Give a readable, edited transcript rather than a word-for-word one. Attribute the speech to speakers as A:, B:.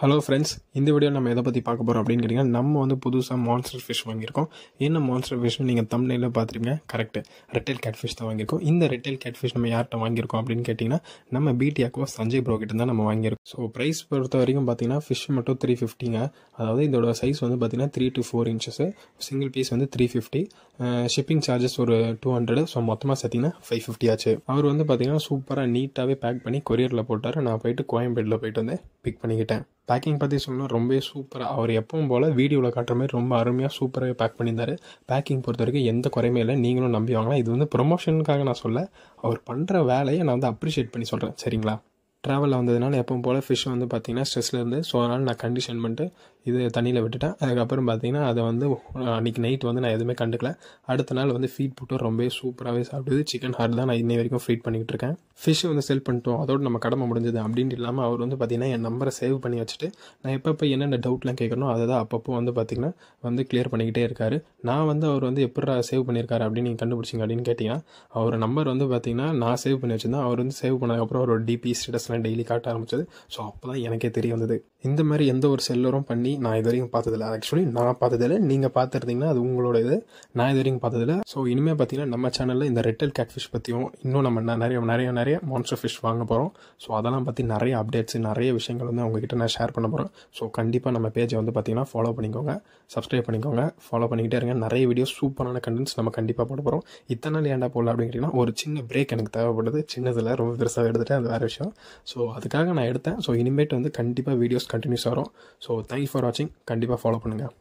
A: Hello friends, இந்த video நம்ம எதை பற்றி பார்க்க போகிறோம் அப்படின்னு கேட்டிங்கன்னா, நம்ம வந்து புதுசாக மான்ஸ்டர் ஃபிஷ் வாங்கியிருக்கோம். என்ன மான்ஸ்டர் ஃபிஷ்னு நீங்கள் தம்ப்நெயிலில் பார்த்துருப்பீங்க. கரெக்டு, ரெட்டைல் கேட் ஃபிஷ் தான் வாங்கியிருக்கோம். இந்த ரெட்டைல் கேட் ஃபிஷ் நம்ம யார்கிட்ட வாங்கியிருக்கோம் அப்படின்னு கேட்டிங்கன்னா, நம்ம பிடி அக்வா சஞ்சய் ப்ரோ கிட்ட தான் நம்ம வாங்கியிருக்கோம். ஸோ ப்ரைஸ் பொறுத்த வரைக்கும் பார்த்தீங்கன்னா ஃபிஷ் மட்டும் 350ங்க. அதாவது இதோட சைஸ் வந்து பார்த்தீங்கன்னா 3 to 4 inches. சிங்கிள் பீஸ் வந்து 350. ஷிப்பிங் சார்ஜஸ் ஒரு 200. ஸோ மொத்தமாக சேர்த்திங்கன்னா 550 ஆச்சு. அவர் வந்து பார்த்தீங்கன்னா சூப்பராக நீட்டாகவே பேக் பண்ணி கொரியரில் போட்டார். நான் போயிட்டு கோயம்பேட்டில் போயிட்டு வந்து பிக் பண்ணிக்கிட்டேன். பேக்கிங் பற்றி சொல்லணும், ரொம்பவே சூப்பராக அவர் எப்பவும் போல் வீடியோவில் காட்டுற மாதிரி ரொம்ப அருமையாக சூப்பராகவே பேக் பண்ணியிருந்தார். பேக்கிங் பொறுத்த வரைக்கும் எந்த குறையுமே இல்லை, நீங்களும் நம்பி வாங்கலாம். இது வந்து ப்ரொமோஷனுக்காக நான் சொல்ல, அவர் பண்ணுற வேலையை நான் வந்து அப்ரிஷியேட் பண்ணி சொல்கிறேன். சரிங்களா? ட்ராவலில் வந்ததுனால எப்பவும் போல் ஃபிஷ் வந்து பார்த்திங்கன்னா ஸ்ட்ரெஸ்ஸில் இருந்து, ஸோ அதனால் நான் கண்டிஷன் பண்ணிட்டு இது தண்ணியில் விட்டுட்டேன். அதுக்கப்புறம் பார்த்திங்கன்னா அதை வந்து அன்றைக்கி நைட் வந்து நான் எதுவுமே கண்டுக்கல. அடுத்த நாள் வந்து ஃபீட் போட்டு ரொம்பவே சூப்பராகவே சாப்பிடுது. சிக்கன் ஹார்ட் தான் நான் இன்னை வரைக்கும் ஃபீட் பண்ணிக்கிட்டு இருக்கேன். ஃபிஷ் வந்து செல் பண்ணிட்டோம், அதோடு நம்ம கடமை முடிஞ்சது அப்படின்ட்டு இல்லாமல் அவர் வந்து பார்த்திங்கன்னா என் நம்பரை சேவ் பண்ணி வச்சுட்டு நான் எப்பப்போ என்னென்ன டவுட்லாம் கேட்கணும் அதை தான் அப்பப்போ வந்து பார்த்திங்கன்னா வந்து கிளியர் பண்ணிக்கிட்டே இருக்கார். நான் வந்து அவர் வந்து எப்படி சேவ் பண்ணியிருக்காரு அப்படின்னு நீங்கள் கண்டுபிடிச்சிங்க அப்படின்னு கேட்டிங்கன்னா, அவர் நம்பர் வந்து பார்த்திங்கன்னா நான் சேவ் பண்ணி வச்சுருந்தேன். அவர் வந்து சேவ் பண்ணதுக்கப்புறம் அவரோட டிபி ஸ்டேட்டஸ்லாம் டெய்லி காட்ட ஆரம்பிச்சது. ஸோ அப்போ தான் எனக்கே தெரிய வந்தது, இந்த மாதிரி எந்த ஒரு செல்லரும் பண்ணி நான் இது வரைக்கும் பார்த்ததில்ல. ஆக்சுவலி நான் பார்த்ததில்லை, நீங்கள் பார்த்துருந்தீங்கன்னா அது உங்களோட இது. நான் இது வரைக்கும் பார்த்ததில்ல. ஸோ இனிமேல் பார்த்தீங்கன்னா நம்ம சேனலில் இந்த ரெட்டல் கேட் ஃபிஷ் பற்றியும் இன்னும் நம்ம நிறைய மான்ஸ்டர் ஃபிஷ் வாங்க போகிறோம். ஸோ அதெல்லாம் பற்றி நிறைய அப்டேட்ஸ், நிறைய விஷயங்கள் வந்து அவங்ககிட்ட நான் ஷேர் பண்ண போகிறோம். ஸோ கண்டிப்பாக நம்ம பேஜை வந்து பார்த்தீங்கன்னா ஃபாலோ பண்ணிக்கோங்க, சப்ஸ்கிரைப் பண்ணிக்கோங்க, ஃபாலோ பண்ணிக்கிட்டே இருங்க. நிறைய வீடியோஸ், சூப்பரான கண்டென்ட்ஸ் நம்ம கண்டிப்பாக போட போகிறோம். இத்தனை நாள் ஏன்டா போடல அப்படின்னு கேட்டிங்கன்னா, ஒரு சின்ன பிரேக் எனக்கு தேவைப்படுது. சின்னதில் ரொம்ப பெருசாக எடுத்துகிட்டேன், அது வேறு விஷயம். ஸோ அதுக்காக நான் எடுத்தேன். ஸோ இனிமேட்டு வந்து கண்டிப்பாக வீடியோஸ் கண்டினியூஸ் வரும். ஸோ தேங்க்யூ ஃபார் வாட்சிங். கண்டிப்பாக ஃபாலோ பண்ணுங்கள்.